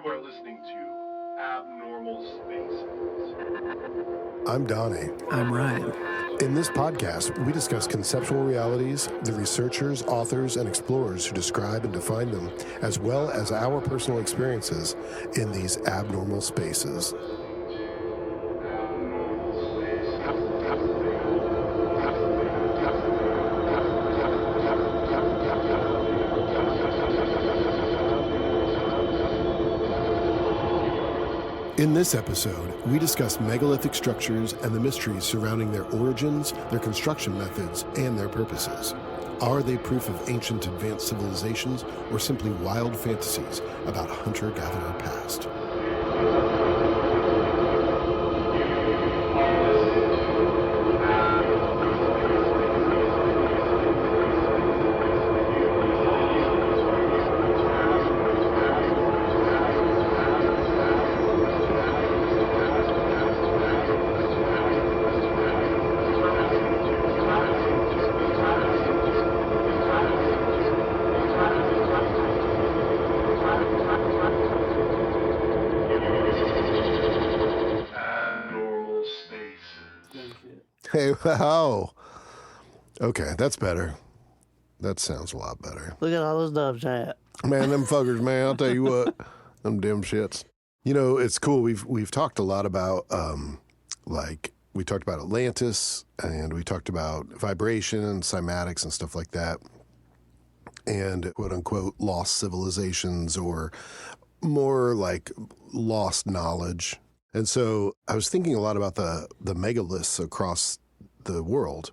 You are listening to Abnormal Spaces. I'm Donnie. I'm Ryan. In this podcast, we discuss conceptual realities, the researchers, authors, and explorers who describe and define them, as well as our personal experiences in these abnormal spaces. In this episode, we discuss megalithic structures and the mysteries surrounding their origins, their construction methods, and their purposes. Are they proof of ancient advanced civilizations or simply wild fantasies about a hunter-gatherer past? Hey, wow. Okay, that's better. That sounds a lot better. Look at all those dubs at. Man, them fuckers, man, I'll tell you what. Them dim shits. You know, it's cool. We've talked a lot about, we talked about Atlantis, and we talked about vibration and cymatics and stuff like that, and quote-unquote lost civilizations, or more like lost knowledge. And so I was thinking a lot about the megaliths across the world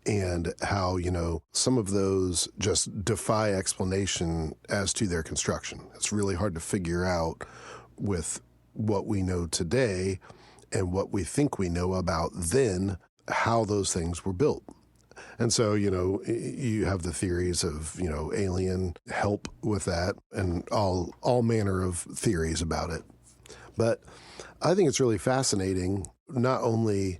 and how, you know, some of those just defy explanation as to their construction. It's really hard to figure out with what we know today and what we think we know about then, how those things were built. And so, you know, you have the theories of, you know, alien help with that and all manner of theories about it. But I think it's really fascinating, not only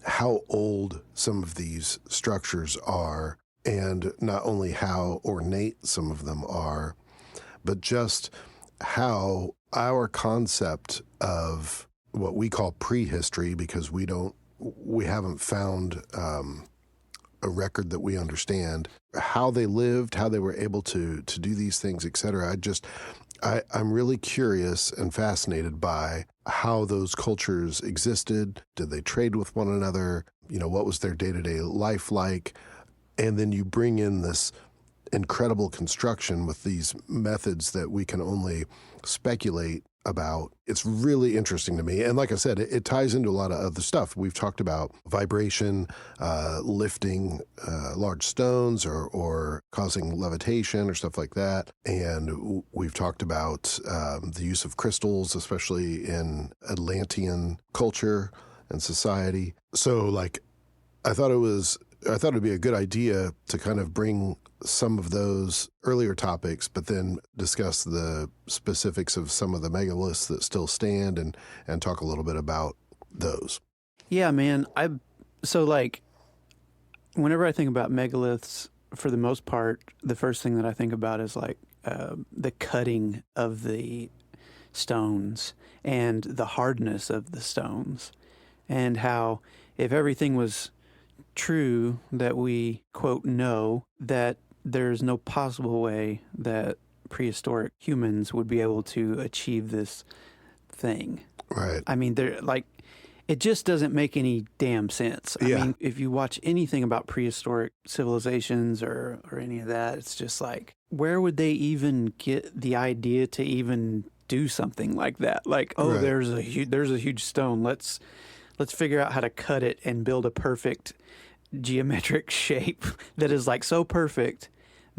how old some of these structures are, and not only how ornate some of them are, but just how our concept of what we call prehistory, because we haven't found a record that we understand, how they lived, how they were able to do these things, et cetera. I'm really curious and fascinated by how those cultures existed. Did they trade with one another? You know, what was their day-to-day life like? And then you bring in this incredible construction with these methods that we can only speculate about. It's really interesting to me. And like I said, it ties into a lot of other stuff. We've talked about vibration, lifting large stones or causing levitation or stuff like that. And we've talked about the use of crystals, especially in Atlantean culture and society. So like, I thought it'd be a good idea to kind of bring some of those earlier topics, but then discuss the specifics of some of the megaliths that still stand and talk a little bit about those. Yeah, man. So like, whenever I think about megaliths, for the most part, the first thing that I think about is like the cutting of the stones and the hardness of the stones, and how if everything was true that we, quote, know, that there's no possible way that prehistoric humans would be able to achieve this thing. Right. I mean, they're like, it just doesn't make any damn sense. I mean, if you watch anything about prehistoric civilizations or any of that, it's just like, where would they even get the idea to even do something like that? Like, oh, right. there's a huge stone. Let's figure out how to cut it and build a perfect geometric shape that is like so perfect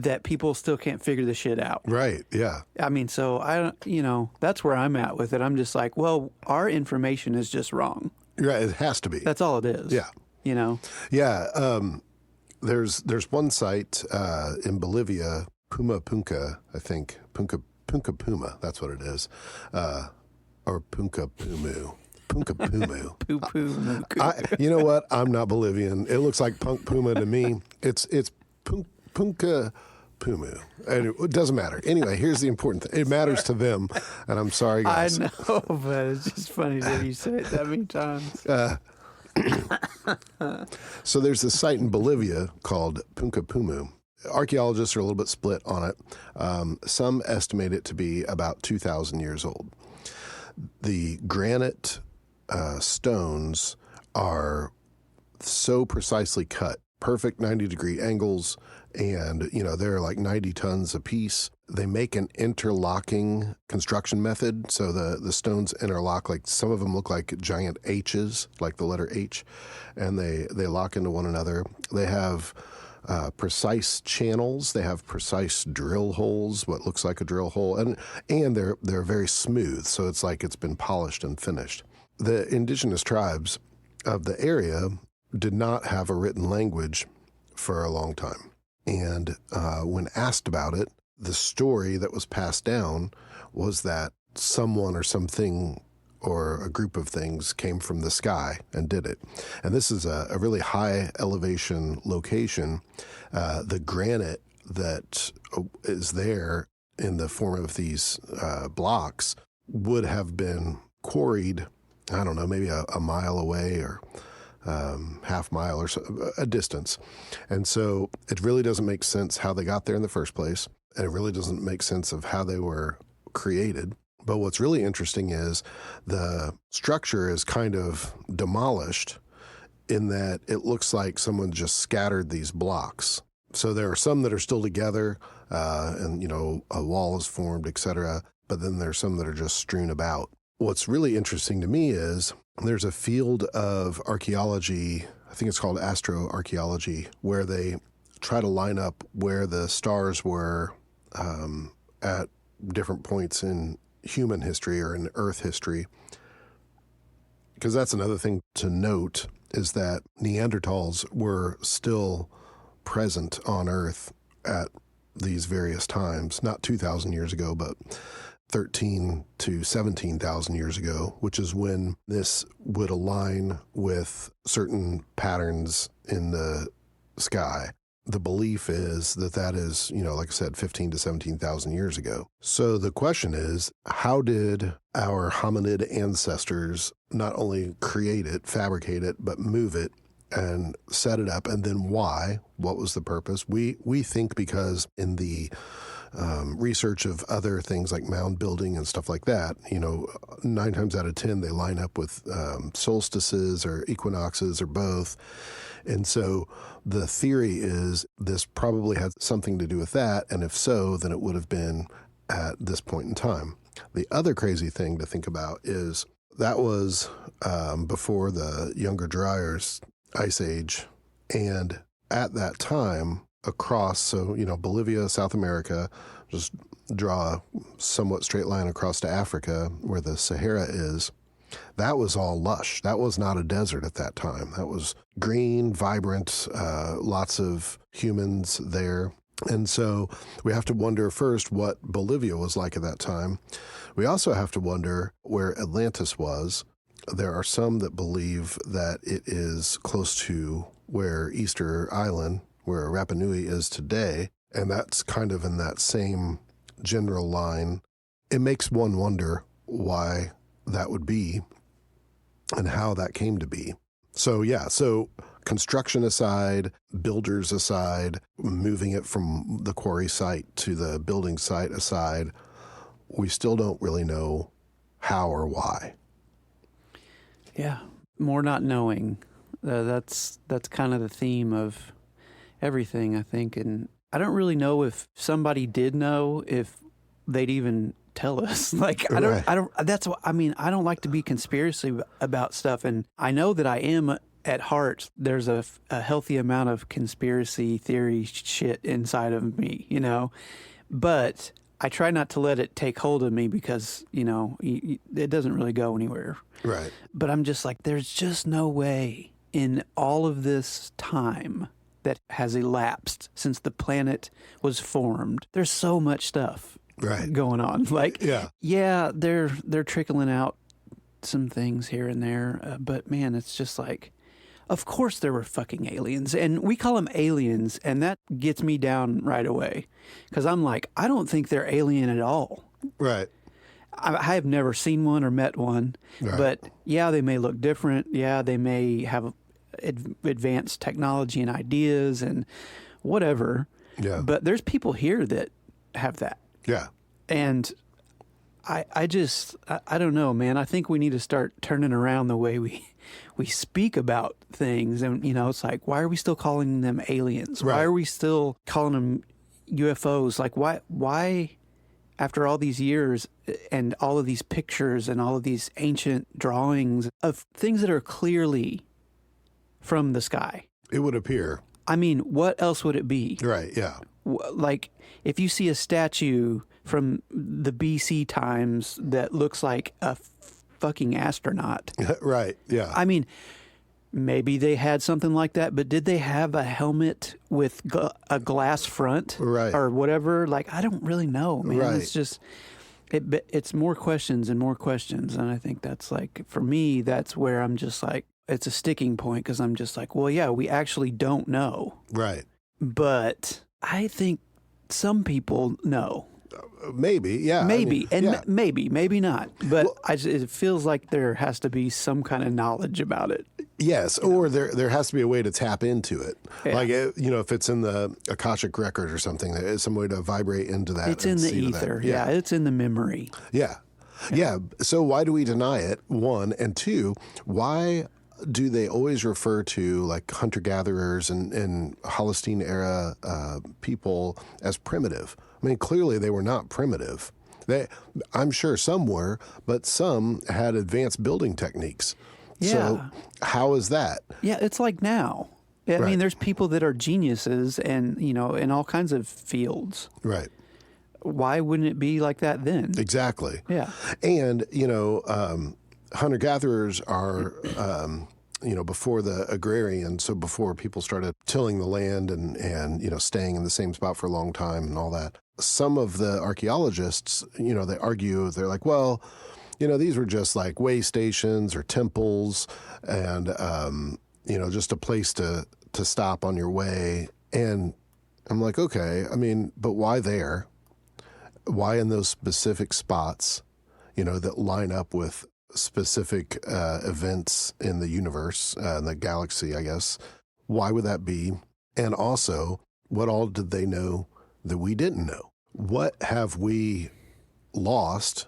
that people still can't figure the shit out. Right, yeah. I mean, so that's where I'm at with it. I'm just like, well, our information is just wrong. Right, it has to be. That's all it is. Yeah. You know? Yeah, there's one site in Bolivia, Punka, I think. Punka Puma, that's what it is. Or Punka Pumu. Punka Pumu. Poo-poo. You know what? I'm not Bolivian. It looks like Punk Puma to me. It's Punka Pumu. And it doesn't matter. Anyway, here's the important thing. It matters to them, and I'm sorry, guys. I know, but it's just funny that you say it that many times. So there's this site in Bolivia called Punka Pumu. Archaeologists are a little bit split on it. Some estimate it to be about 2,000 years old. The granite stones are so precisely cut, perfect 90-degree angles, and, they're like 90 tons a piece. They make an interlocking construction method, so the stones interlock. Like some of them look like giant H's, like the letter H, and they lock into one another. They have precise channels. They have precise drill holes, what looks like a drill hole, and they're very smooth, so it's like it's been polished and finished. The indigenous tribes of the area did not have a written language for a long time. And when asked about it, the story that was passed down was that someone or something or a group of things came from the sky and did it. And this is a really high elevation location. The granite that is there in the form of these blocks would have been quarried, I don't know, maybe a mile away or half mile or so, a distance. And so it really doesn't make sense how they got there in the first place. And it really doesn't make sense of how they were created. But what's really interesting is the structure is kind of demolished in that it looks like someone just scattered these blocks. So there are some that are still together and, a wall is formed, etc. But then there's some that are just strewn about. What's really interesting to me is there's a field of archaeology, I think it's called astroarchaeology, where they try to line up where the stars were at different points in human history or in Earth history. Because that's another thing to note is that Neanderthals were still present on Earth at these various times, not 2,000 years ago, but 13 to 17,000 years ago, which is when this would align with certain patterns in the sky. The belief is that is, like I said, 15 to 17,000 years ago. So the question is, how did our hominid ancestors not only create it, fabricate it, but move it and set it up? And then why? What was the purpose? We think because in the research of other things like mound building and stuff like that, 9 times out of 10, they line up with solstices or equinoxes or both. And so the theory is this probably had something to do with that. And if so, then it would have been at this point in time. The other crazy thing to think about is that was before the Younger Dryas Ice Age. And at that time, across, so, Bolivia, South America, just draw a somewhat straight line across to Africa where the Sahara is. That was all lush. That was not a desert at that time. That was green, vibrant, lots of humans there. And so we have to wonder first what Bolivia was like at that time. We also have to wonder where Atlantis was. There are some that believe that it is close to where Easter Island, where Rapa Nui is today, and that's kind of in that same general line. It makes one wonder why that would be and how that came to be. So construction aside, builders aside, moving it from the quarry site to the building site aside, we still don't really know how or why. Yeah, more not knowing. That's kind of the theme of everything, I think. And I don't really know if somebody did know, if they'd even tell us. Like, I don't like to be conspiracy about stuff. And I know that I am at heart. There's a healthy amount of conspiracy theory shit inside of me, but I try not to let it take hold of me because, it doesn't really go anywhere. Right. But I'm just like, there's just no way in all of this time that has elapsed since the planet was formed. There's so much stuff going on. Like, yeah, they're trickling out some things here and there. But man, it's just like Of course there were fucking aliens. And we call them aliens, and that gets me down right away. Because I'm like, I don't think they're alien at all. Right. I have never seen one or met one. Right. But yeah, they may look different. Yeah, they may have advanced technology and ideas and whatever. Yeah. But there's people here that have that. Yeah. And I don't know, man. I think we need to start turning around the way we speak about things. And, it's like, why are we still calling them aliens? Right. Why are we still calling them UFOs? Like, why, after all these years and all of these pictures and all of these ancient drawings of things that are clearly from the sky? It would appear. I mean, what else would it be? Right, yeah. Like, if you see a statue from the BC times that looks like a fucking astronaut. Right, yeah. I mean, maybe they had something like that, but did they have a helmet with a glass front? Right. Or whatever? Like, I don't really know, man. Right. It's just, it's more questions and more questions. And I think that's like, for me, that's where I'm just like, it's a sticking point because I'm just like, well, yeah, we actually don't know. Right. But I think some people know. Maybe, yeah. Maybe, maybe not. But Well, it feels like there has to be some kind of knowledge about it. yes, or there has to be a way to tap into it. Yeah. Like, if it's in the Akashic record or something, there is some way to vibrate into that. It's in and the see ether. that. Yeah, it's in the memory. Yeah. Yeah. So why do we deny it? One. And two, why do they always refer to like hunter-gatherers and Holocene era people as primitive? I mean, clearly they were not primitive. I'm sure some were, but some had advanced building techniques. Yeah. So how is that? Yeah, it's like now. I Right. mean, there's people that are geniuses and, in all kinds of fields. Right. Why wouldn't it be like that then? Exactly. Yeah. And, hunter-gatherers are, before the agrarian, so before people started tilling the land and staying in the same spot for a long time and all that. Some of the archaeologists, they argue, they're like, well, these were just like way stations or temples and, just a place to stop on your way. And I'm like, okay, I mean, but why there? Why in those specific spots, that line up with specific events in the universe, in the galaxy, I guess? Why would that be? And also, what all did they know that we didn't know? What have we lost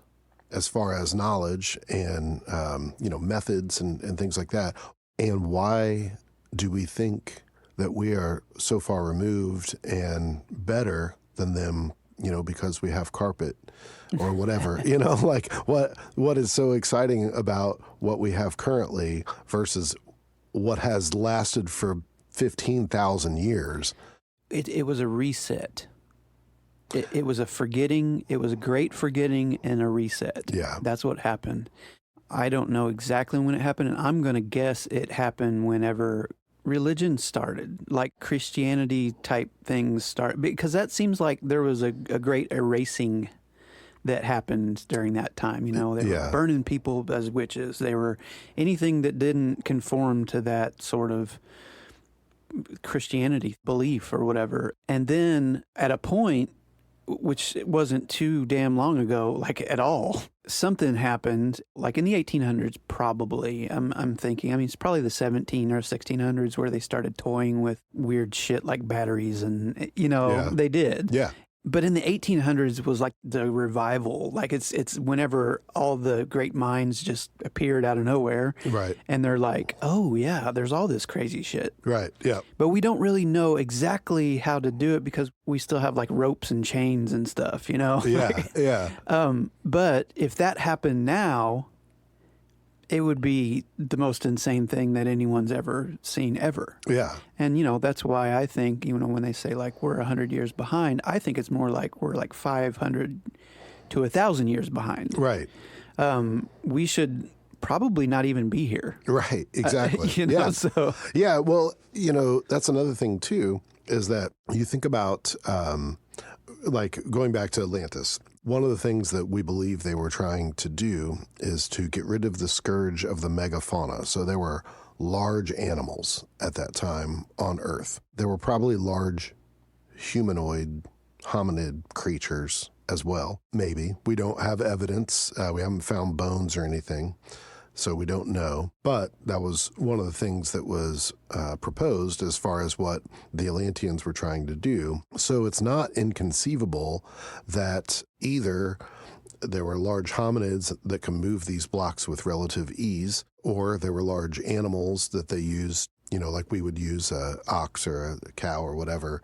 as far as knowledge and, methods and things like that? And why do we think that we are so far removed and better than them, because we have carpet or whatever, like what is so exciting about what we have currently versus what has lasted for 15,000 years? It was a reset. It was a forgetting. It was a great forgetting and a reset. Yeah. That's what happened. I don't know exactly when it happened, and I'm going to guess it happened whenever religion started, like Christianity type things start, because that seems like there was a great erasing that happened during that time. They were burning people as witches. They were anything that didn't conform to that sort of Christianity belief or whatever. And then at a point, which wasn't too damn long ago, like at all, something happened, like in the 1800s, probably. I'm thinking, it's probably the 17 or 1600s where they started toying with weird shit like batteries and, they did. Yeah. But in the 1800s was like the revival. Like it's whenever all the great minds just appeared out of nowhere. Right. And they're like, oh, yeah, there's all this crazy shit. Right. Yeah. But we don't really know exactly how to do it because we still have like ropes and chains and stuff, Yeah. Yeah. But if that happened now, it would be the most insane thing that anyone's ever seen ever. Yeah. And, that's why I think, when they say like we're 100 years behind, I think it's more like we're like 500 to 1,000 years behind. Right. We should probably not even be here. Right. Exactly. Yeah. So. Yeah. Well, that's another thing too, is that you think about, like going back to Atlantis. One of the things that we believe they were trying to do is to get rid of the scourge of the megafauna. So there were large animals at that time on Earth. There were probably large humanoid hominid creatures as well. Maybe. We don't have evidence. We haven't found bones or anything, so we don't know. But that was one of the things that was proposed as far as what the Atlanteans were trying to do. So it's not inconceivable that either there were large hominids that can move these blocks with relative ease, or there were large animals that they used, like we would use an ox or a cow or whatever.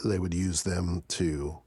They would use them to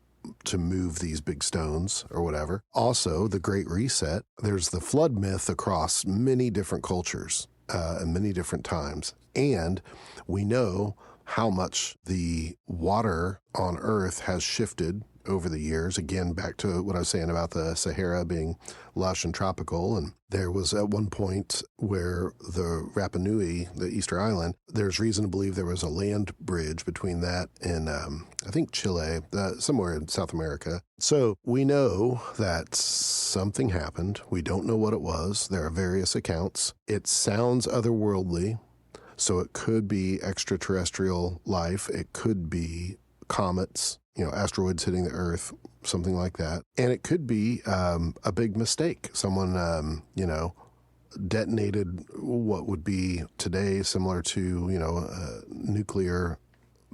move these big stones or whatever. Also, the Great Reset, there's the flood myth across many different cultures and many different times. And we know how much the water on Earth has shifted over the years. Again, back to what I was saying about the Sahara being lush and tropical. And there was at one point where the Rapa Nui, the Easter Island, there's reason to believe there was a land bridge between that and I think Chile, somewhere in South America. So we know that something happened. We don't know what it was. There are various accounts. It sounds otherworldly. So it could be extraterrestrial life. It could be comets, asteroids hitting the Earth, something like that. And it could be a big mistake. Someone, detonated what would be today similar to, a nuclear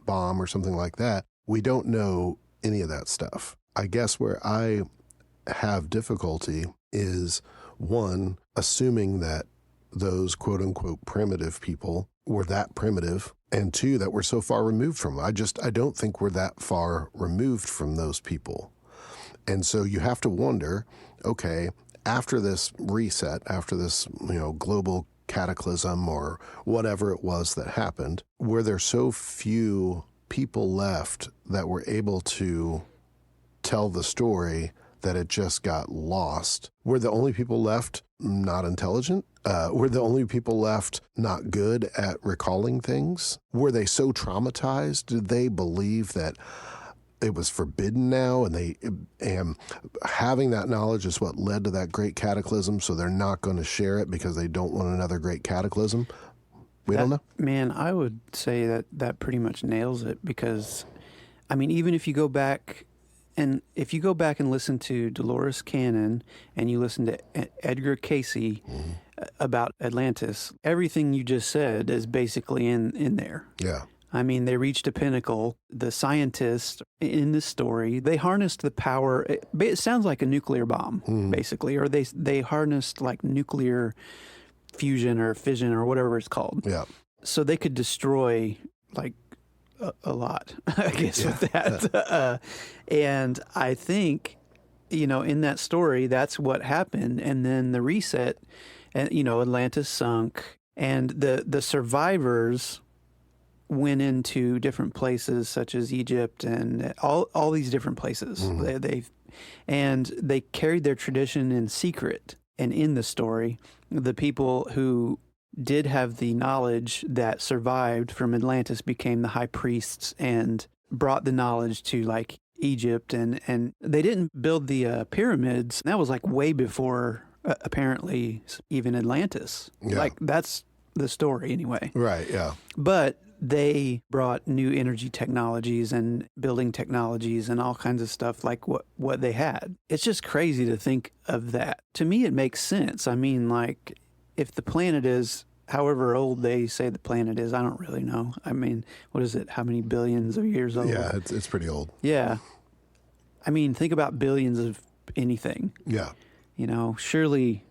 bomb or something like that. We don't know any of that stuff. I guess where I have difficulty is, one, assuming that those quote unquote primitive people were that primitive, and two, that we're so far removed from them. I don't think we're that far removed from those people. And so you have to wonder, okay, after this reset, after this, global cataclysm or whatever it was that happened, were there so few people left that were able to tell the story that it just got lost? Were the only people left not intelligent? Were the only people left not good at recalling things? Were they so traumatized? Did they believe that it was forbidden now, and having that knowledge is what led to that great cataclysm, so they're not going to share it because they don't want another great cataclysm? We don't know. Man, I would say that pretty much nails it, because, even if you go back and listen to Dolores Cannon and you listen to Edgar Casey about Atlantis, everything you just said is basically in there. Yeah. They reached a pinnacle. The scientists in this story, they harnessed the power. It sounds like a nuclear bomb, basically, or they harnessed like nuclear fusion or fission or whatever it's called. Yeah. So they could destroy like a lot, I guess, with that. And I think, in that story, that's what happened. And then the reset, and Atlantis sunk, and the survivors went into different places such as Egypt and all these different places. They carried their tradition in secret. And in the story, the people who did have the knowledge that survived from Atlantis became the high priests and brought the knowledge to like Egypt. And they didn't build the pyramids. That was like way before apparently even Atlantis. Yeah. Like that's the story anyway. Right, yeah. But they brought new energy technologies and building technologies and all kinds of stuff like what they had. It's just crazy to think of that. To me, it makes sense. Like if the planet is however old they say the planet is, I don't really know. What is it? How many billions of years old? Yeah, it's pretty old. Yeah. Think about billions of anything. Yeah. Surely...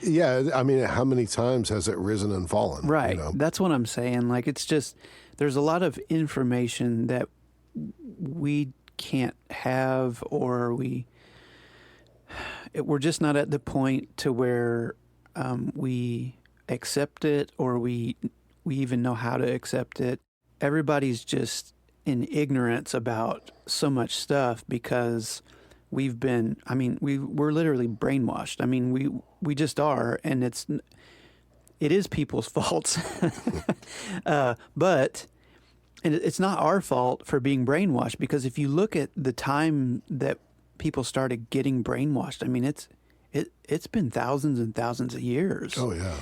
Yeah, how many times has it risen and fallen? Right. That's what I'm saying. Like, it's just, there's a lot of information that we can't have, or we're just not at the point to where we accept it, or we even know how to accept it. Everybody's just in ignorance about so much stuff because we've been, we're literally brainwashed. We just are, and it is people's faults. But it's not our fault for being brainwashed, because if you look at the time that people started getting brainwashed, it's been thousands and thousands of years. Oh, yeah.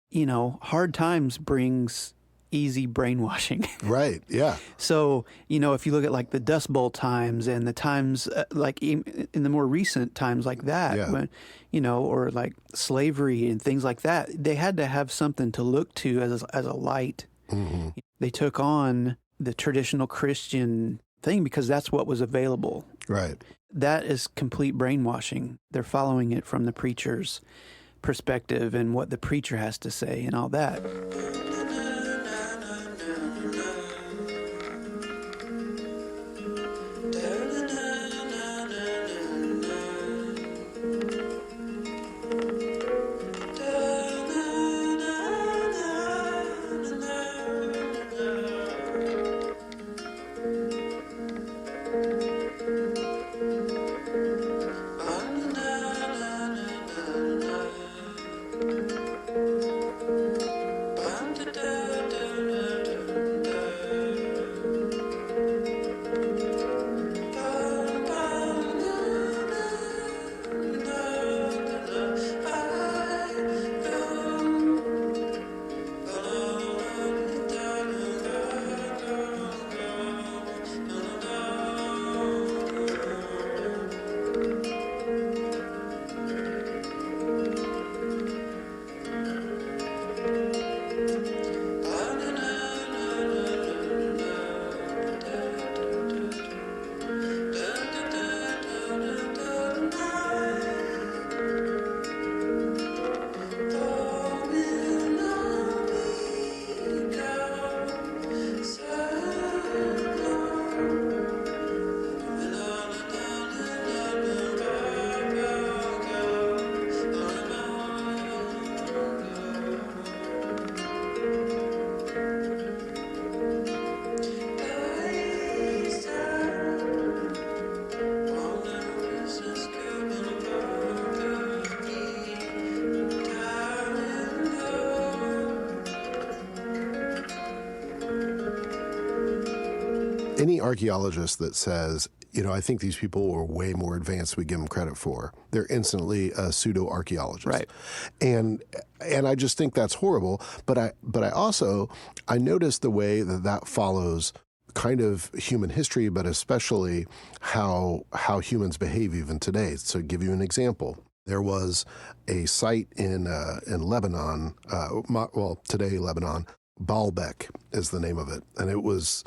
You know, hard times brings easy brainwashing. Right. Yeah. So, you know, if you look at like the Dust Bowl times and the times like in the more recent times like that, Yeah. when, you know, or like slavery and things like that, they had to have something to look to as a light. Mm-hmm. They took on the traditional Christian thing because that's what was available. Right. That is complete brainwashing. They're following it from the preacher's perspective and what the preacher has to say and all that. Any archaeologist that says, you know, I think these people were way more advanced than we give them credit for, they're instantly a pseudo-archaeologist. Right. And I just think that's horrible. But I also notice the way that follows kind of human history, but especially how humans behave even today. So to give you an example, there was a site in Lebanon, today Lebanon, Baalbek is the name of it. And it was,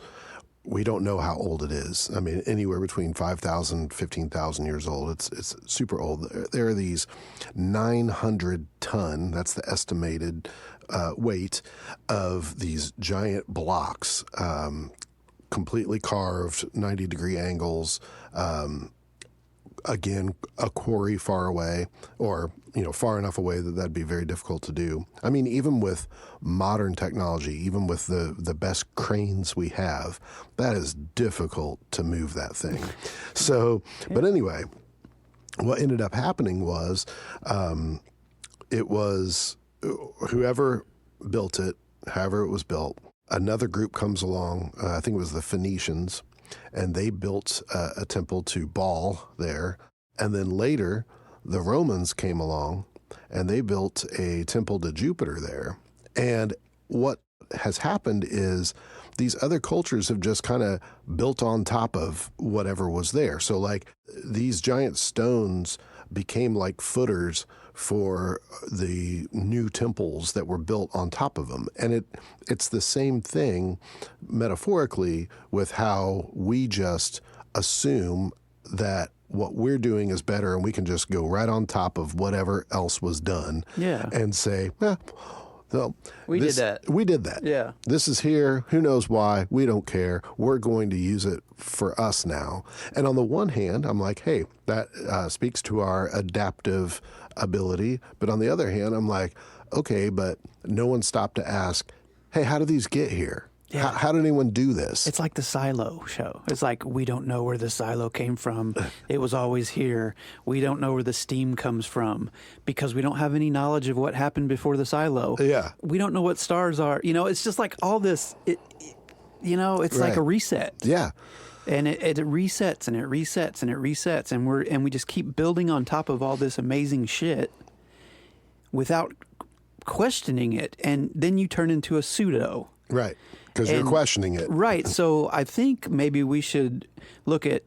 we don't know how old it is. I mean, anywhere between 5,000, 15,000 years old. It's super old. There are these 900-ton, that's the estimated weight of these giant blocks, completely carved, 90-degree angles. Again, a quarry far away, or far enough away that'd be very difficult to do. I mean, even with modern technology, even with the best cranes we have, that is difficult to move that thing. So, but anyway, what ended up happening was, it was whoever built it, however it was built, another group comes along, I think it was the Phoenicians, and they built a temple to Baal there. And then later, the Romans came along, and they built a temple to Jupiter there. And what has happened is these other cultures have just kind of built on top of whatever was there. So like these giant stones became like footers for the new temples that were built on top of them. And it's the same thing metaphorically with how we just assume that what we're doing is better and we can just go right on top of whatever else was done. Yeah. And say, we did that. We did that. Yeah. This is here. Who knows why? We don't care. We're going to use it for us now. And on the one hand, I'm like, hey, that speaks to our adaptive ability. But on the other hand, I'm like, okay, but no one stopped to ask, hey, how did these get here? Yeah. How did anyone do this? It's like the silo show. It's like, we don't know where the silo came from. It was always here. We don't know where the steam comes from because we don't have any knowledge of what happened before the silo. Yeah. We don't know what stars are. It's just like all this, it's like a reset. Yeah. And it resets and it resets and it resets, and we just keep building on top of all this amazing shit without questioning it, and then you turn into a pseudo. Right. Because you're questioning it. Right. So I think maybe we should look at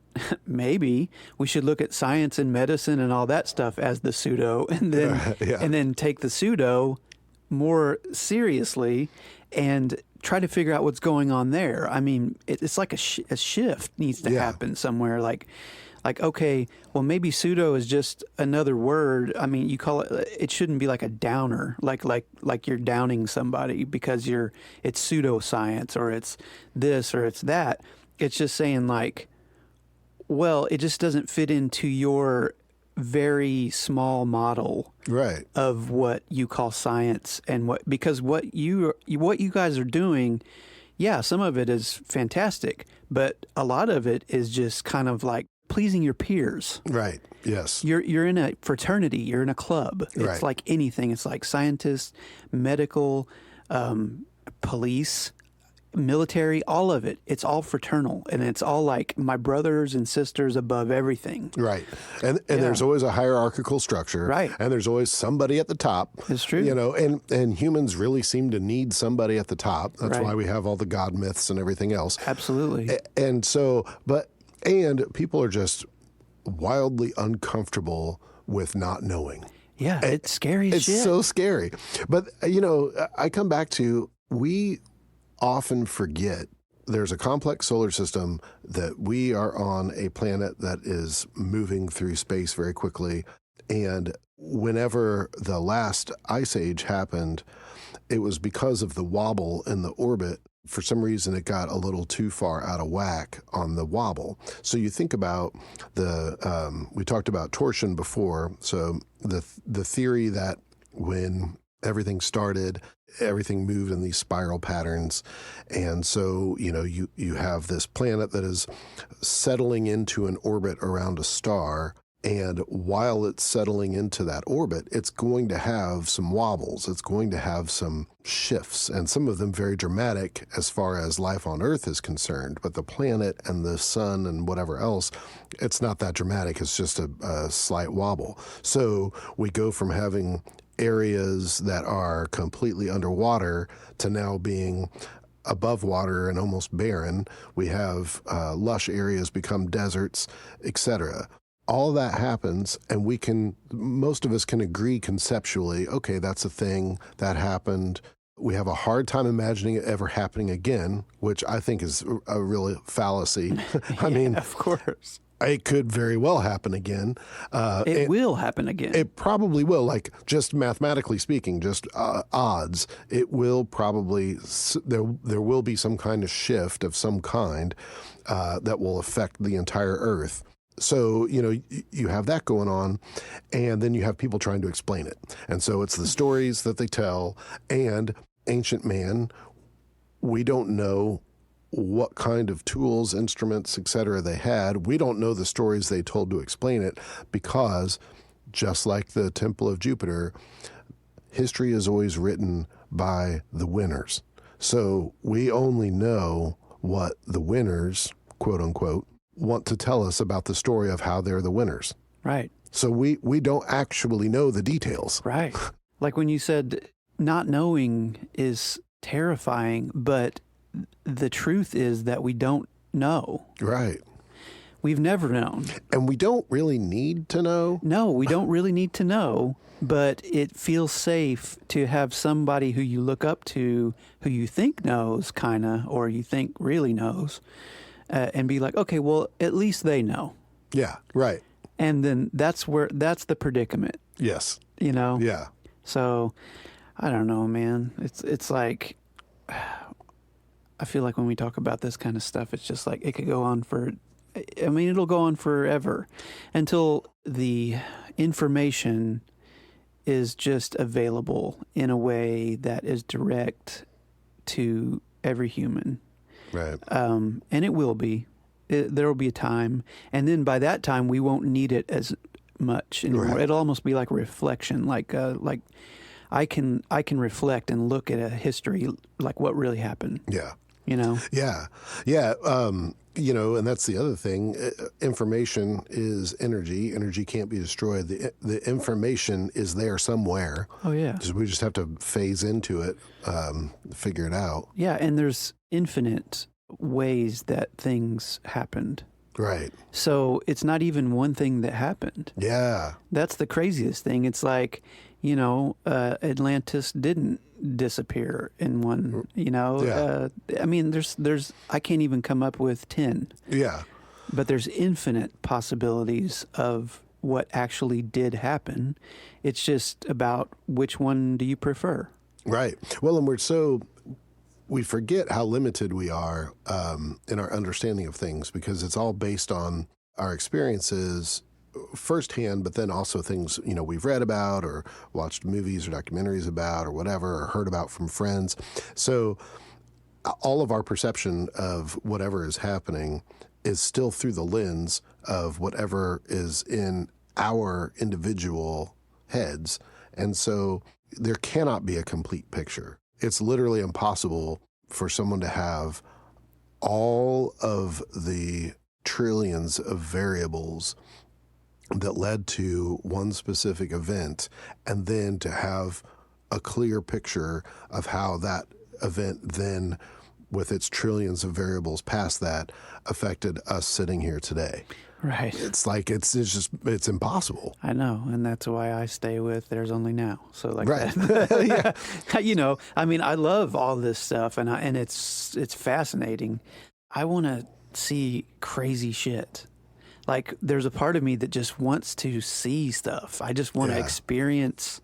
science and medicine and all that stuff as the pseudo, and then and then take the pseudo more seriously and try to figure out what's going on there. I mean, it's like a shift needs to happen somewhere. Like, okay, well, maybe pseudo is just another word. I mean, you call it shouldn't be like a downer, like you're downing somebody because it's pseudoscience or it's this or it's that. It's just saying like, well, it just doesn't fit into your very small model of what you call science, and because what you guys are doing, some of it is fantastic, but a lot of it is just kind of like pleasing your peers. Right. Yes. You're in a fraternity. You're in a club. It's like anything. It's like scientists, medical, police, military, all of it. It's all fraternal, and it's all like my brothers and sisters above everything. Right. And there's always a hierarchical structure. Right. And there's always somebody at the top. It's true. You know, and humans really seem to need somebody at the top. That's why we have all the god myths and everything else. Absolutely. And so, and people are just wildly uncomfortable with not knowing. Yeah, it's scary as shit. It's so scary. But, you know, I come back to, we often forget there's a complex solar system, that we are on a planet that is moving through space very quickly. And whenever the last ice age happened, it was because of the wobble in the orbit. For some reason, it got a little too far out of whack on the wobble. So you think about we talked about torsion before. So the theory that when everything started, everything moved in these spiral patterns. And so, you know, you have this planet that is settling into an orbit around a star. And while it's settling into that orbit, it's going to have some wobbles. It's going to have some shifts, and some of them very dramatic as far as life on Earth is concerned. But the planet and the sun and whatever else, it's not that dramatic. It's just a slight wobble. So we go from having areas that are completely underwater to now being above water and almost barren. We have lush areas become deserts, etc. All that happens, and most of us can agree conceptually, okay, that's a thing that happened. We have a hard time imagining it ever happening again, which I think is a real fallacy. I mean, of course. It could very well happen again. It will happen again. It probably will, like just mathematically speaking, just odds. It will probably, there will be some kind of shift of some kind that will affect the entire Earth. So, you know, you have that going on, and then you have people trying to explain it. And so it's the stories that they tell, and ancient man, we don't know what kind of tools, instruments, etc. they had. We don't know the stories they told to explain it, because just like the Temple of Jupiter, history is always written by the winners. So we only know what the winners, quote unquote, want to tell us about the story of how they're the winners. Right. So we don't actually know the details. Right. Like when you said not knowing is terrifying, but the truth is that we don't know. Right. We've never known. And we don't really need to know. No, we don't really need to know, but it feels safe to have somebody who you look up to, who you think knows kind of, or you think really knows, and be like, okay, well, at least they know. Yeah, right. And then that's the predicament. Yes. You know? Yeah. So, I don't know, man. It's like, I feel like when we talk about this kind of stuff, it's just like it could go on it'll go on forever until the information is just available in a way that is direct to every human. Right. And it will be. There will be a time. And then by that time, we won't need it as much anymore. Right. It'll almost be like reflection. Like I can reflect and look at a history, like what really happened. Yeah. you know? Yeah. Yeah. And that's the other thing. Information is energy. Energy can't be destroyed. The information is there somewhere. Oh, yeah. We just have to phase into it, figure it out. Yeah, and there's infinite ways that things happened. Right. So it's not even one thing that happened. Yeah. That's the craziest thing. It's like, Atlantis didn't disappear in one, Yeah. I mean, there's I can't even come up with 10. Yeah. But there's infinite possibilities of what actually did happen. It's just about which one do you prefer. Right. Well, and we forget how limited we are in our understanding of things, because it's all based on our experiences firsthand, but then also things, we've read about or watched movies or documentaries about or whatever, or heard about from friends. So all of our perception of whatever is happening is still through the lens of whatever is in our individual heads. And so there cannot be a complete picture. It's literally impossible for someone to have all of the trillions of variables that led to one specific event, and then to have a clear picture of how that event then, with its trillions of variables past that, affected us sitting here today. Right. It's like, it's impossible. I know, and that's why I stay with There's Only Now. So like Right. that. Yeah. I mean, I love all this stuff, and it's fascinating. I want to see crazy shit. Like, there's a part of me that just wants to see stuff. I just want to experience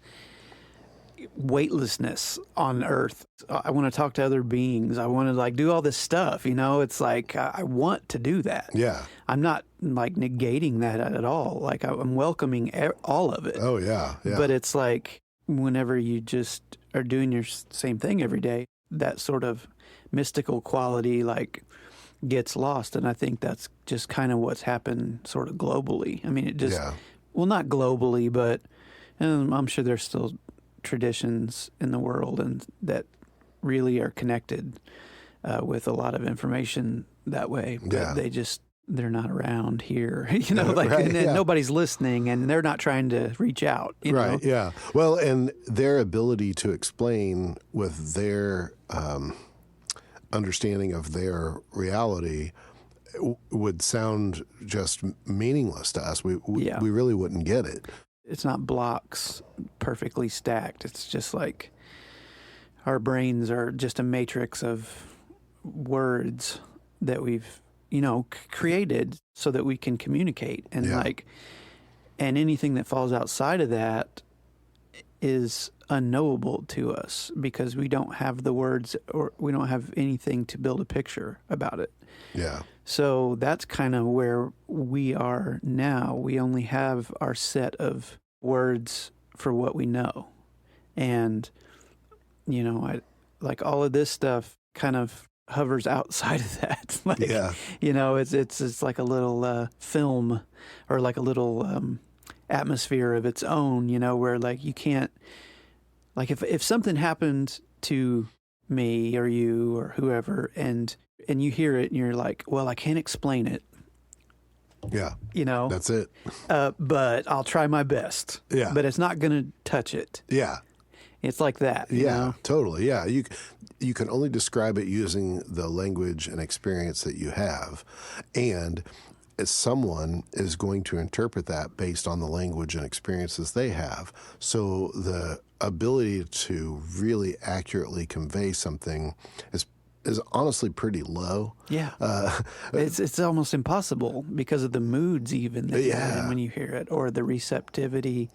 weightlessness on Earth. I want to talk to other beings. I want to do all this stuff. It's like I want to do that. Yeah. I'm not negating that at all. Like, I'm welcoming all of it. Oh yeah. Yeah. But it's like whenever you just are doing your same thing every day, that sort of mystical quality gets lost. And I think that's just kind of what's happened sort of globally. I mean, it just, well, not globally, but I'm sure there's still traditions in the world and that really are connected with a lot of information that way. But they're not around here, Right, and nobody's listening, and they're not trying to reach out. Right. Yeah. Well, and their ability to explain with their understanding of their reality would sound just meaningless to us. We really wouldn't get it. It's not blocks perfectly stacked. It's just like our brains are just a matrix of words that we've, created so that we can communicate. And and anything that falls outside of that is unknowable to us because we don't have the words or we don't have anything to build a picture about it. Yeah. So that's kind of where we are now. We only have our set of words for what we know. And, I all of this stuff kind of hovers outside of that. It's like a little film or like a little atmosphere of its own, where you can't, if something happened to me or you or whoever and you hear it and you're like, well, I can't explain it. Yeah. That's it. But I'll try my best. Yeah. But it's not going to touch it. Yeah. It's like that. You know? Totally. Yeah. You can only describe it using the language and experience that you have. And someone is going to interpret that based on the language and experiences they have. So the ability to really accurately convey something is honestly pretty low. Yeah. It's almost impossible because of the moods even that you're in when you hear it, or the receptivity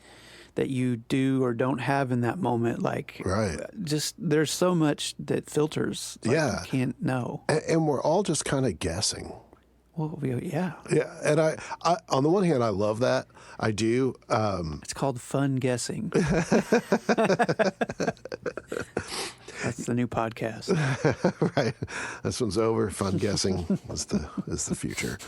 that you do or don't have in that moment. Just there's so much that filters. You can't know. And we're all just kind of guessing. Well, yeah. Yeah. And I on the one hand, I love that. I do. It's called fun guessing. That's the new podcast. Right. This one's over. Fun guessing is the future.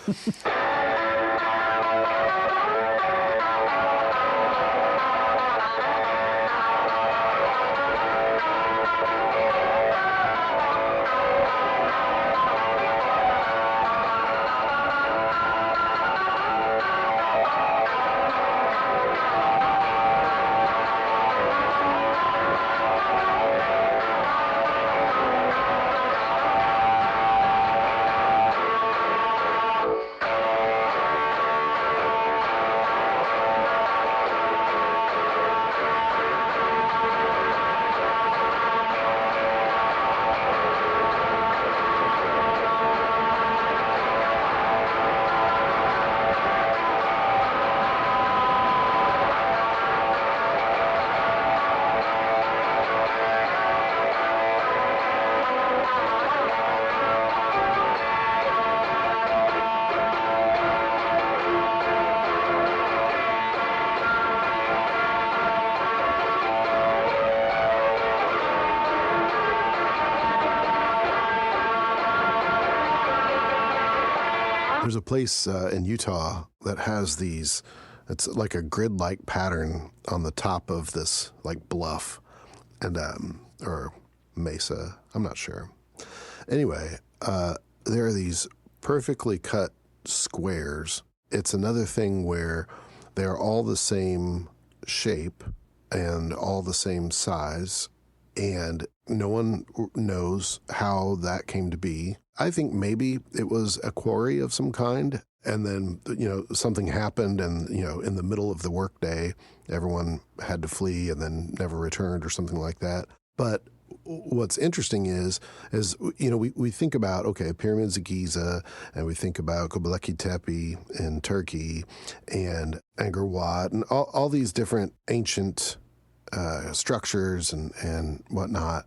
There's a place in Utah that has these, it's like a grid-like pattern on the top of this like bluff and or mesa, I'm not sure. Anyway, there are these perfectly cut squares. It's another thing where they're all the same shape and all the same size, and no one knows how that came to be. I think maybe it was a quarry of some kind, and then, something happened, and, in the middle of the workday, everyone had to flee and then never returned or something like that. But what's interesting is we think about, okay, pyramids of Giza, and we think about Göbekli Tepe in Turkey and Angkor Wat and all these different ancient structures and whatnot.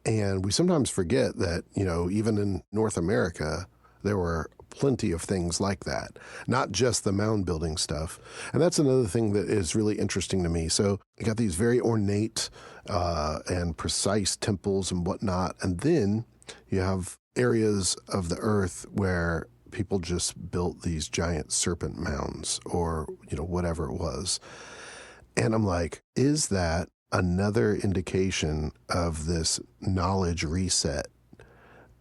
And we sometimes forget that, even in North America, there were plenty of things like that, not just the mound building stuff. And that's another thing that is really interesting to me. So you got these very ornate and precise temples and whatnot. And then you have areas of the earth where people just built these giant serpent mounds or, whatever it was. And I'm like, is that another indication of this knowledge reset?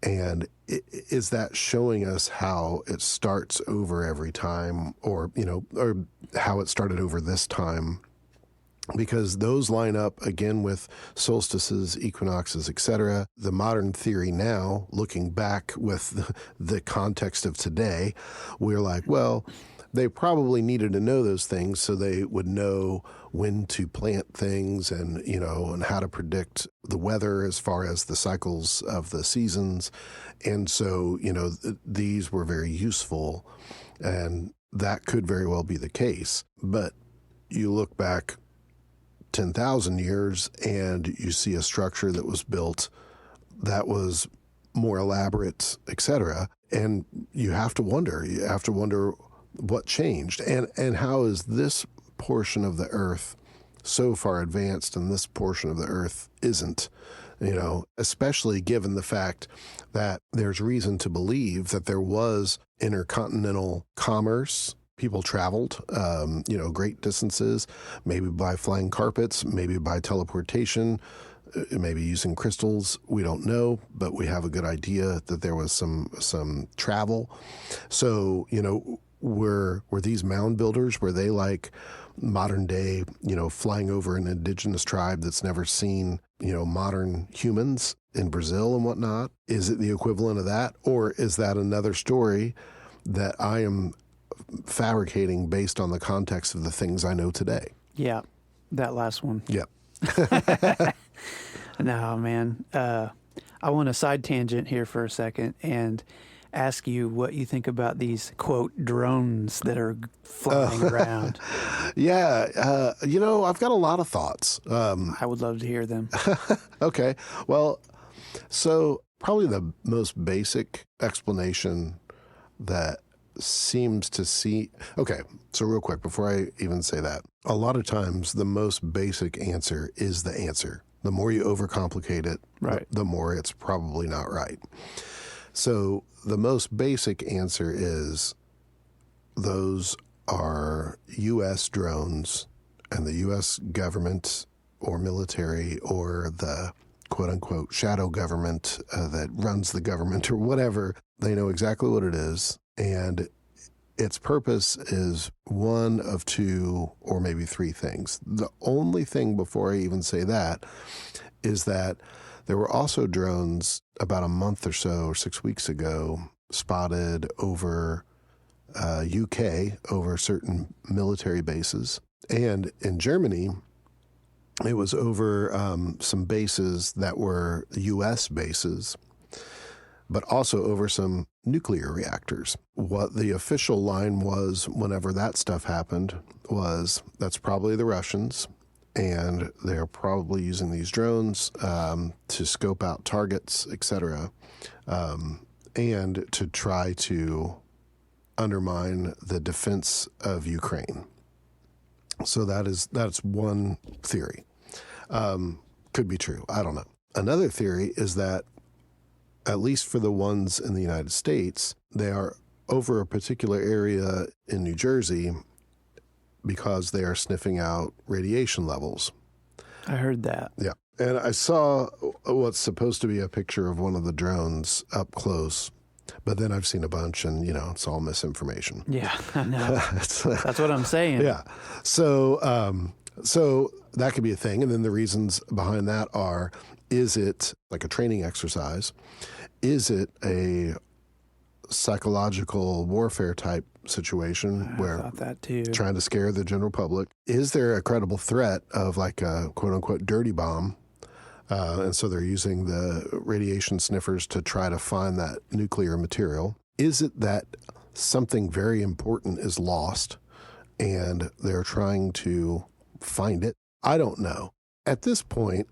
And is that showing us how it starts over every time, or how it started over this time? Because those line up again with solstices, equinoxes, etc. The modern theory now, looking back with the context of today, we're like, well, they probably needed to know those things so they would know when to plant things and, and how to predict the weather as far as the cycles of the seasons. And so, these were very useful, and that could very well be the case. But you look back 10,000 years and you see a structure that was built that was more elaborate, etc. And you have to wonder what changed, and how is this portion of the earth so far advanced and this portion of the earth isn't, especially given the fact that there's reason to believe that there was intercontinental commerce. People traveled, great distances, maybe by flying carpets, maybe by teleportation, maybe using crystals. We don't know, but we have a good idea that there was some travel. So, were these mound builders, were they like modern day, flying over an indigenous tribe that's never seen, modern humans in Brazil and whatnot? Is it the equivalent of that? Or is that another story that I am fabricating based on the context of the things I know today? Yeah, that last one. Yeah. No, man. I want a side tangent here for a second and ask you what you think about these, quote, drones that are flying around. Yeah. I've got a lot of thoughts. I would love to hear them. Okay. Well, so probably the most basic explanation that seems to see... Okay, so real quick, before I even say that, a lot of times the most basic answer is the answer. The more you overcomplicate it, right, the more it's probably not right. So the most basic answer is those are U.S. drones, and the U.S. government or military or the quote-unquote shadow government that runs the government or whatever, they know exactly what it is, and its purpose is one of two or maybe three things. The only thing before I even say that is that there were also drones about a month or so, or 6 weeks ago, spotted over UK, over certain military bases. And in Germany, it was over some bases that were U.S. bases, but also over some nuclear reactors. What the official line was whenever that stuff happened was, that's probably the Russians, and they're probably using these drones to scope out targets, etc., and to try to undermine the defense of Ukraine. So that's one theory. Could be true. I don't know. Another theory is that, at least for the ones in the United States, they are over a particular area in New Jersey because they are sniffing out radiation levels. I heard that. Yeah. And I saw what's supposed to be a picture of one of the drones up close, but then I've seen a bunch and, it's all misinformation. Yeah, I know. That's what I'm saying. Yeah. So that could be a thing. And then the reasons behind that are, is it like a training exercise? Is it a psychological warfare type situation where I thought that too. Trying to scare the general public? Is there a credible threat of like a quote unquote dirty bomb? And so they're using the radiation sniffers to try to find that nuclear material. Is it that something very important is lost and they're trying to find it? I don't know. At this point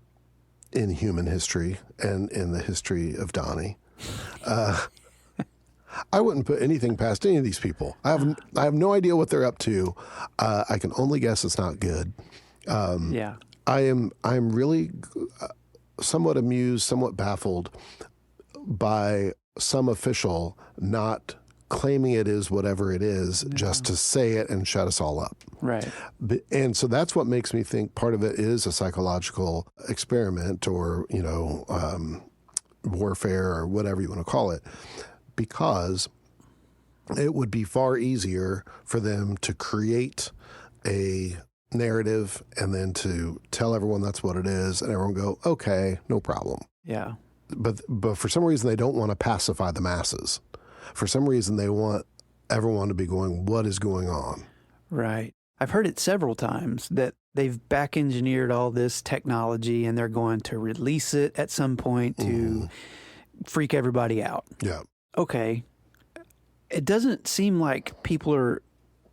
in human history and in the history of Donnie, I wouldn't put anything past any of these people. I have no idea what they're up to. I can only guess it's not good. Yeah. I'm really somewhat amused, somewhat baffled by some official not claiming it is whatever it is, just to say it and shut us all up. Right. And so that's what makes me think part of it is a psychological experiment or, warfare or whatever you want to call it, because it would be far easier for them to create a narrative and then to tell everyone that's what it is and everyone go, okay, no problem. Yeah. But for some reason, they don't want to pacify the masses. For some reason, they want everyone to be going, what is going on? Right. I've heard it several times that they've back engineered all this technology and they're going to release it at some point to freak everybody out. Yeah. Okay. It doesn't seem like people are,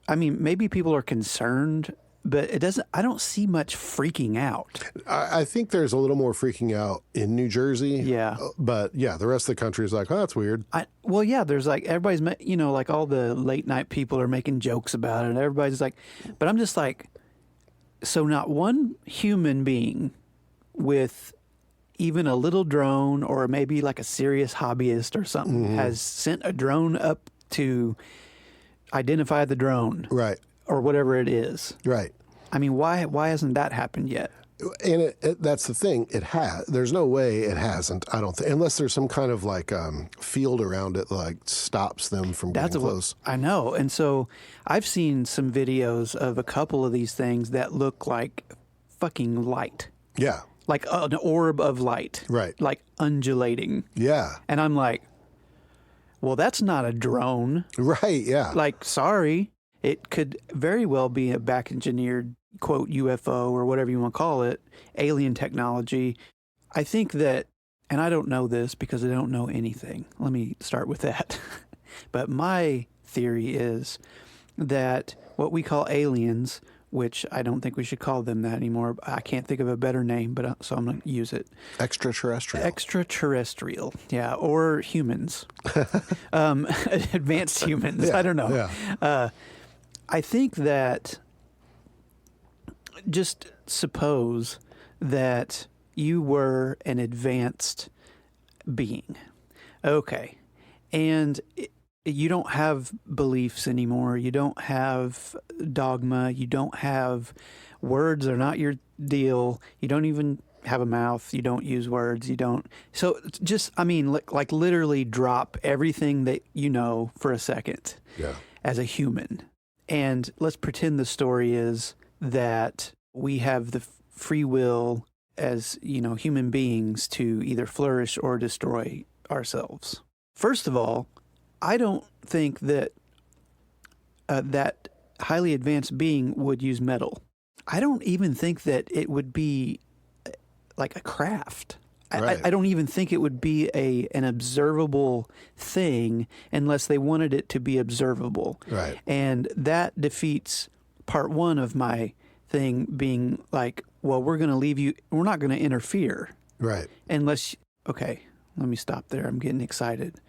maybe people are concerned, but I don't see much freaking out. I think there's a little more freaking out in New Jersey. Yeah. But yeah, the rest of the country is like, oh, that's weird. There's like, everybody's, like all the late night people are making jokes about it. And everybody's like, but I'm just like, so not one human being with even a little drone or maybe like a serious hobbyist or something has sent a drone up to identify the drone. Right. Or whatever it is. Right. Why hasn't that happened yet? And that's the thing. It has. There's no way it hasn't, I don't think, unless there's some kind of like field around it that like stops them from getting close. I know. And so I've seen some videos of a couple of these things that look like fucking light. Yeah. Like an orb of light. Right. Like undulating. Yeah. And I'm like, well, that's not a drone. Right, yeah. Like, sorry. It could very well be a back engineered, quote, UFO or whatever you want to call it, alien technology. I think that, and I don't know this because I don't know anything. Let me start with that. But my theory is that what we call aliens, which I don't think we should call them that anymore. I can't think of a better name, but so I'm going to use it. Extraterrestrial. Extraterrestrial, yeah, or humans. Advanced humans, Yeah, I don't know. Yeah. I think that just suppose that you were an advanced being. Okay. And you don't have beliefs anymore. You don't have dogma. You don't have words are not your deal. You don't even have a mouth. You don't use words. You don't. So just, like literally drop everything that you know for a second as a human. And let's pretend the story is that we have the free will as, human beings to either flourish or destroy ourselves. First of all, I don't think that that highly advanced being would use metal. I don't even think that it would be like a craft. Right. I don't even think it would be an observable thing unless they wanted it to be observable. Right. And that defeats part one of my thing being like, well, we're going to leave you, we're not going to interfere. Right. Unless, okay, let me stop there. I'm getting excited.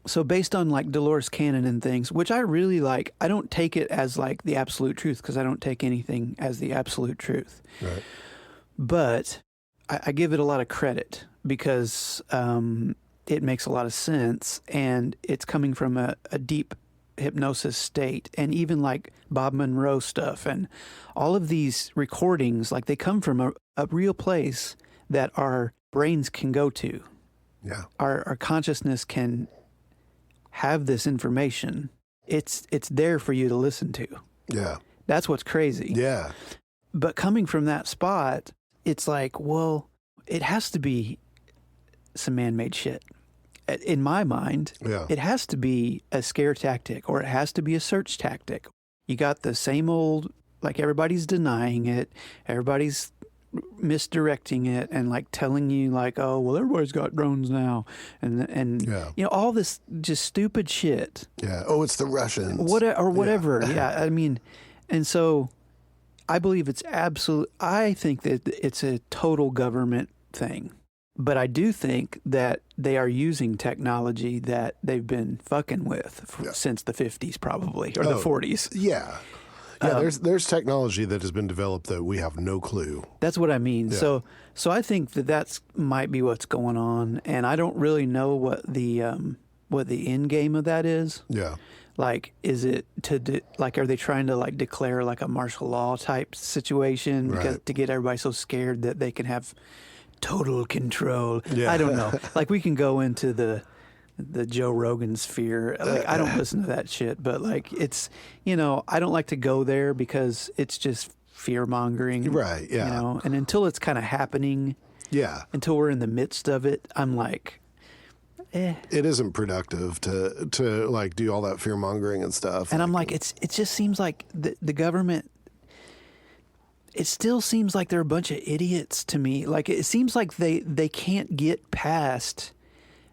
So based on like Dolores Cannon and things, which I really like, I don't take it as like the absolute truth because I don't take anything as the absolute truth. Right. But I give it a lot of credit because it makes a lot of sense, and it's coming from a deep hypnosis state. And even like Bob Monroe stuff and all of these recordings, like they come from a real place that our brains can go to. Yeah. Our consciousness can have this information. It's there for you to listen to. Yeah. That's what's crazy. Yeah. But coming from that spot, it's like, well, it has to be some man-made shit. In my mind, Yeah. it has to be a scare tactic, or it has to be a search tactic. You got the same old, like everybody's denying it, everybody's misdirecting it, and like telling you like, oh, well, everybody's got drones now, and Yeah. you know, all this just stupid shit. Yeah. Oh, it's the Russians. Whatever. Yeah. I mean, and so I believe it's absolute. I think that it's a total government thing. But I do think that they are using technology that they've been fucking with since the 50s, probably, or the 40s. Yeah. Yeah, there's technology that has been developed that we have no clue. That's what I mean. Yeah. So I think that might be what's going on, and I don't really know what the end game of that is. Yeah. Like, is it like, are they trying to like declare like a martial law type situation because to get everybody so scared that they can have total control? Yeah. I don't know. Like, we can go into the Joe Rogan sphere. Like, I don't listen to that shit, but like, it's, you know, I don't like to go there because it's just fear mongering. Right. Yeah. You know, and until it's kind of happening, Yeah. until we're in the midst of it, I'm like, It isn't productive to like do all that fear mongering and stuff. And I'm like, it just seems like the government, it still seems like they're a bunch of idiots to me. Like, it seems like they can't get past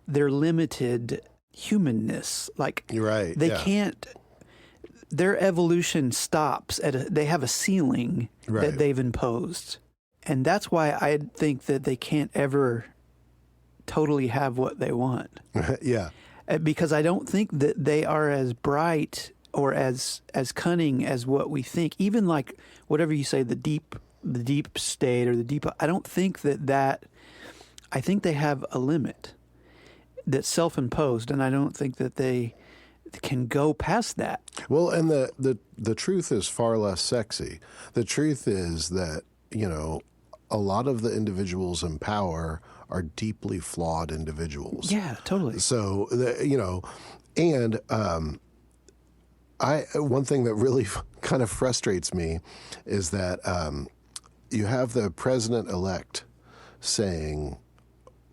their limited humanness. Like, You're right. they yeah. can't, their evolution stops they have a ceiling that they've imposed. And that's why I think that they can't ever totally have what they want. Yeah. Because I don't think that they are as bright or as cunning as what we think. Even like whatever you say, the deep state or the deep, I don't think that I think they have a limit that's self-imposed, and I don't think that they can go past that. Well, and the truth is far less sexy. The truth is that, you know, a lot of the individuals in power are deeply flawed individuals. Yeah, totally. So, you know, and one thing that really kind of frustrates me is that you have the president-elect saying,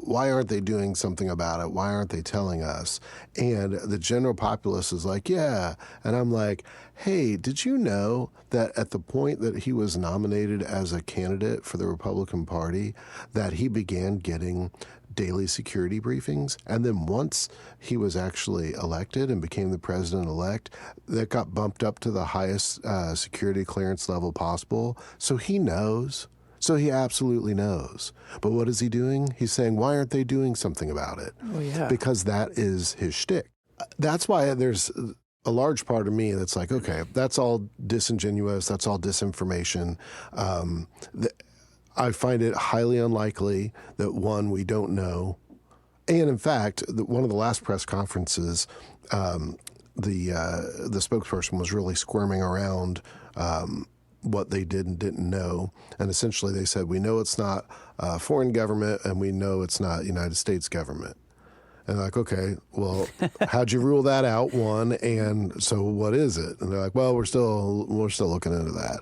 why aren't they doing something about it? Why aren't they telling us? And the general populace is like, yeah. And I'm like, hey, did you know that at the point that he was nominated as a candidate for the Republican Party, that he began getting daily security briefings? And then once he was actually elected and became the president-elect, that got bumped up to the highest security clearance level possible. So he knows. So he absolutely knows. But what is he doing? He's saying, why aren't they doing something about it? Oh, yeah. Because that is his shtick. That's why there's a large part of me that's like, okay, that's all disingenuous. That's all disinformation. I find it highly unlikely that, one, we don't know. And in fact, one of the last press conferences, the spokesperson was really squirming around what they did and didn't know. And essentially they said, we know it's not a foreign government and we know it's not United States government. And they're like, okay, well, how'd you rule that out, one? And so what is it? And they're like, well, we're still looking into that.